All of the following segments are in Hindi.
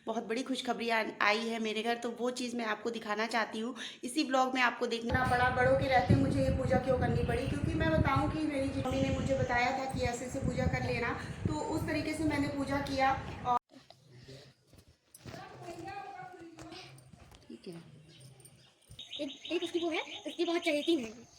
बहुत बड़ी खुशखबरी आई है मेरे घर, तो वो चीज़ मैं आपको दिखाना चाहती हूँ। इसी ब्लॉग में आपको देखना पड़ा, बड़ों के रहते मुझे ये पूजा क्यों करनी पड़ी, क्योंकि मैं बताऊँ कि मेरी मम्मी ने मुझे बताया था कि ऐसे ऐसे पूजा कर लेना, तो उस तरीके से मैंने पूजा किया। और ठीक है, एक उसकी वो है, उसकी बहुत चहेती है।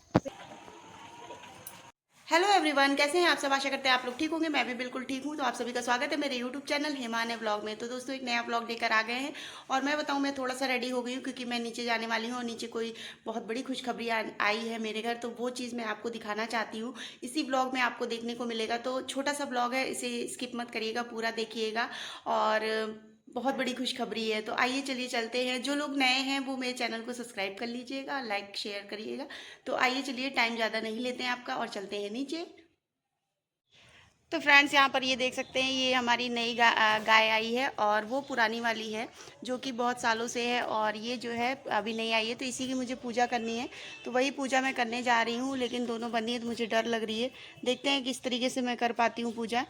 हेलो एवरीवन, कैसे हैं आप सब? आशा करते हैं आप लोग ठीक होंगे। मैं भी बिल्कुल ठीक हूँ। तो आप सभी का स्वागत है मेरे यूट्यूब चैनल हेमाने व्लॉग में। तो दोस्तों, एक नया व्लॉग लेकर आ गए हैं और मैं बताऊँ, मैं थोड़ा सा रेडी हो गई हूँ क्योंकि मैं नीचे जाने वाली हूँ और नीचे कोई बहुत बड़ी खुशखबरी आई है मेरे घर, तो वो चीज़ मैं आपको दिखाना चाहती हूँ। इसी ब्लॉग में आपको देखने को मिलेगा। तो छोटा सा ब्लॉग है, इसे स्किप मत करिएगा, पूरा देखिएगा। और बहुत बड़ी खुशखबरी है। तो आइए चलिए चलते हैं। जो लोग नए हैं वो मेरे चैनल को सब्सक्राइब कर लीजिएगा, लाइक शेयर करिएगा। तो आइए चलिए, टाइम ज़्यादा नहीं लेते हैं आपका और चलते हैं नीचे। तो फ्रेंड्स, यहाँ पर ये देख सकते हैं, ये हमारी नई गाय आई है और वो पुरानी वाली है जो कि बहुत सालों से है, और ये जो है अभी नई आई है, तो इसी की मुझे पूजा करनी है। तो वही पूजा मैं करने जा रही हूँ, लेकिन दोनों बंदी है तो मुझे डर लग रही है। देखते हैं किस तरीके से मैं कर पाती हूँ पूजा।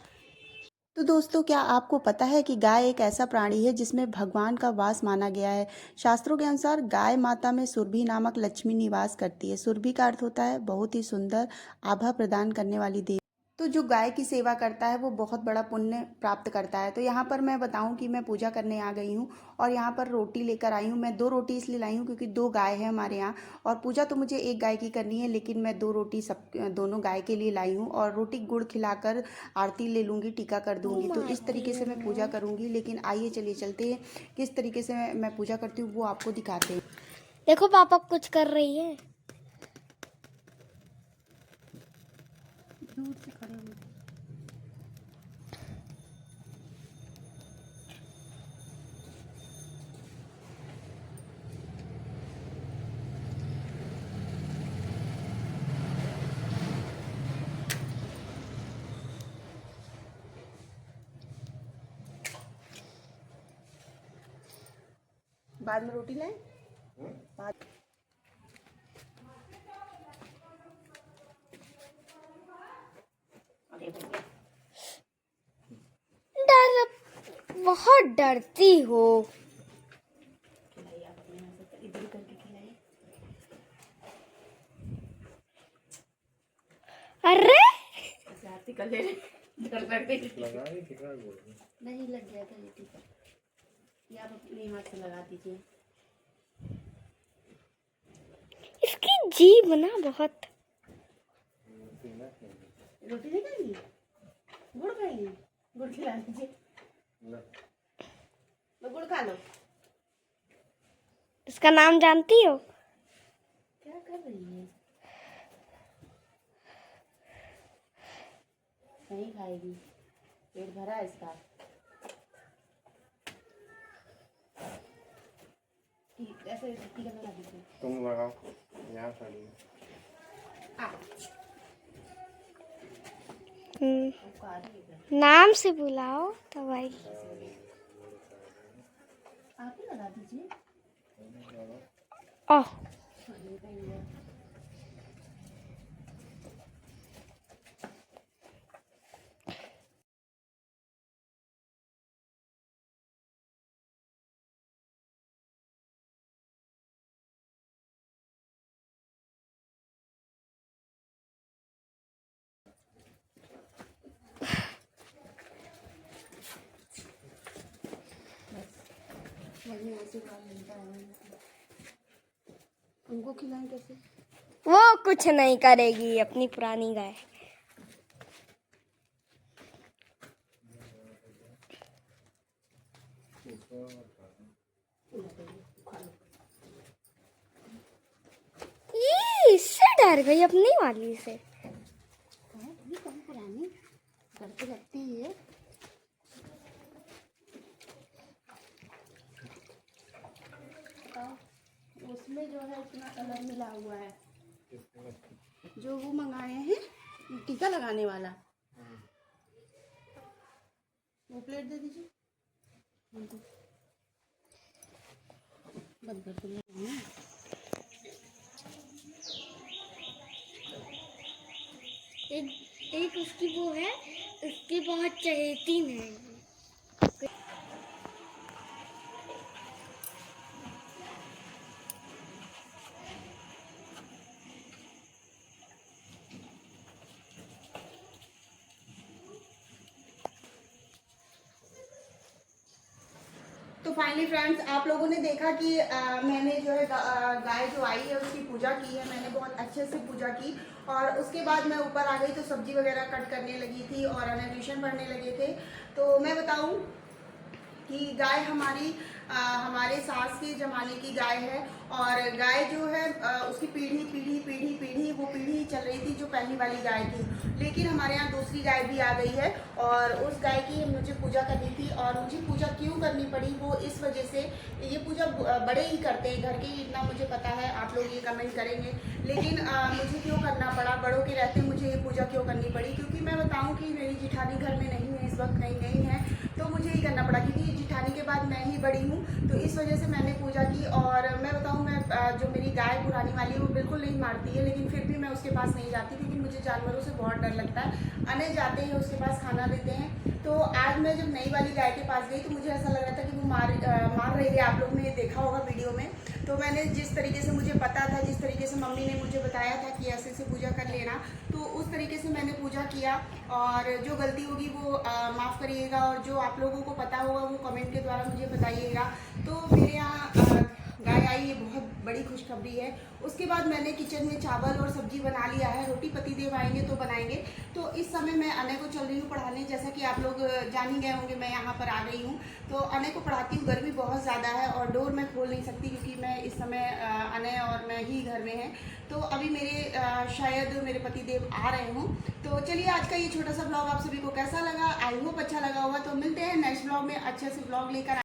तो दोस्तों, क्या आपको पता है कि गाय एक ऐसा प्राणी है जिसमें भगवान का वास माना गया है। शास्त्रों के अनुसार गाय माता में सुरभि नामक लक्ष्मी निवास करती है। सुरभि का अर्थ होता है बहुत ही सुंदर, आभा प्रदान करने वाली देवी। तो जो गाय की सेवा करता है वो बहुत बड़ा पुण्य प्राप्त करता है। तो यहाँ पर मैं बताऊँ कि मैं पूजा करने आ गई हूँ और यहाँ पर रोटी लेकर आई हूँ। मैं 2 रोटी इसलिए लाई हूँ क्योंकि 2 गाय है हमारे यहाँ, और पूजा तो मुझे एक गाय की करनी है, लेकिन मैं 2 रोटी सब दोनों गाय के लिए लाई हूँ। और रोटी गुड़ खिलाकर आरती ले लूँगी, टीका कर दूँगी। तो इस तरीके से मैं पूजा करूँगी। लेकिन आइए चलिए चलते हैं, किस तरीके से मैं पूजा करती हूँ वो आपको दिखाते हैं। देखो पापा कुछ कर रही है। दूर से खड़े हुए बाद में रोटी लाए बाद। डर, बहुत डरती हो। खिलाइए आप अपने यहाँ से, इधर करके खिलाइए। अरे ऐसे आरती कर ले रहे, डर लग गई। नहीं लग गया था, ये ठीक है। ये आप अपने हाथ से लगा दीजिए। इसकी जीभ ना बहुत। रोटी नहीं खाएंगी, गुड़ खाएंगी? गुड़ खिला दीजिए, तो गुड़ खा लो। इसका नाम जानती हो? क्या कर रही है? नहीं खाएगी, पेट भरा है इसका। ठीक, ऐसे टीका लगा दीजिए। तुम लगाओ, यहाँ खड़ी नाम से बुलाओ तो भाई। आप ही लगा दीजिए। ओह, वही आशीर्वाद मिलता है। उनको खिलाएं कैसे? वो कुछ नहीं करेगी, अपनी पुरानी गाय। इससे डर गई अपनी वाली से। कम पुरानी घर पे लगती है। उसमें जो है इतना कलर मिला हुआ है, जो वो मंगाए हैं टीका लगाने वाला, वो प्लेट दे दीजिए। बंद कर दो। एक उसकी वो है, उसकी बहुत चहेती है। फाइनली फ्रेंड्स, आप लोगों ने देखा कि मैंने जो है गाय जो आई है उसकी पूजा की है। मैंने बहुत अच्छे से पूजा की और उसके बाद मैं ऊपर आ गई तो सब्जी वगैरह कट करने लगी थी और अनय ट्यूशन पढ़ने लगे थे। तो मैं बताऊं कि गाय हमारे सास के ज़माने की गाय है और गाय जो है उसकी पीढ़ी वो पीढ़ी चल रही थी जो पहली वाली गाय थी। लेकिन हमारे यहाँ दूसरी गाय भी आ गई है और उस गाय की मुझे पूजा करनी थी। और मुझे पूजा क्यों करनी पड़ी वो इस वजह से, ये पूजा बड़े ही करते हैं घर के, इतना मुझे पता है, आप लोग ये कमेंट करेंगे। लेकिन मुझे क्यों करना पड़ा, बड़ों के रहते मुझे ये पूजा क्यों करनी पड़ी, क्योंकि मैं बताऊँ कि मेरी जिठानी घर में नहीं है, इस वक्त कहीं नहीं है, तो मुझे ही करना पड़ा क्योंकि जिठानी के बाद मैं ही बड़ी हूँ। तो इस वजह से मैंने पूजा की। और मैं बताऊँ, मैं जो मेरी गाय पुरानी वाली है वो बिल्कुल नहीं मारती है, लेकिन फिर भी मैं उसके पास नहीं जाती क्योंकि मुझे जानवरों से बहुत डर लगता है। अनय जाते हैं, उसके पास खाना देते हैं। तो आज मैं जब नई वाली गाय के पास गई तो मुझे ऐसा लग रहा था कि वो मार रही है। आप लोग ने देखा होगा वीडियो में। तो मैंने जिस तरीके से मुझे पता था, जिस तरीके से मम्मी ने मुझे बताया था कि ऐसे ऐसे पूजा कर लेना, तो उस तरीके से मैंने पूजा किया। और जो गलती होगी वो माफ़ करिएगा और जो आप लोगों को पता होगा वो कमेंट के द्वारा मुझे बताइएगा। तो मेरे यहाँ गाय आई, ये बहुत बड़ी खुशखबरी है। उसके बाद मैंने किचन में चावल और सब्जी बना लिया है। रोटी पतिदेव आएंगे तो बनाएंगे। तो इस समय मैं अनय को चल रही हूँ पढ़ाने, जैसा कि आप लोग जान ही गए होंगे, मैं यहाँ पर आ गई हूँ। तो अनय को पढ़ाती हूँ। गर्मी बहुत ज़्यादा है और डोर मैं खोल नहीं सकती क्योंकि मैं इस समय अनय और मैं ही घर में हैं। तो अभी मेरे शायद मेरे पतिदेव आ रहे हों। तो चलिए, आज का ये छोटा सा ब्लॉग आप सभी को कैसा लगा, आई होप अच्छा लगा होगा। तो मिलते हैं नेक्स्ट ब्लॉग में अच्छे से ब्लॉग लेकर।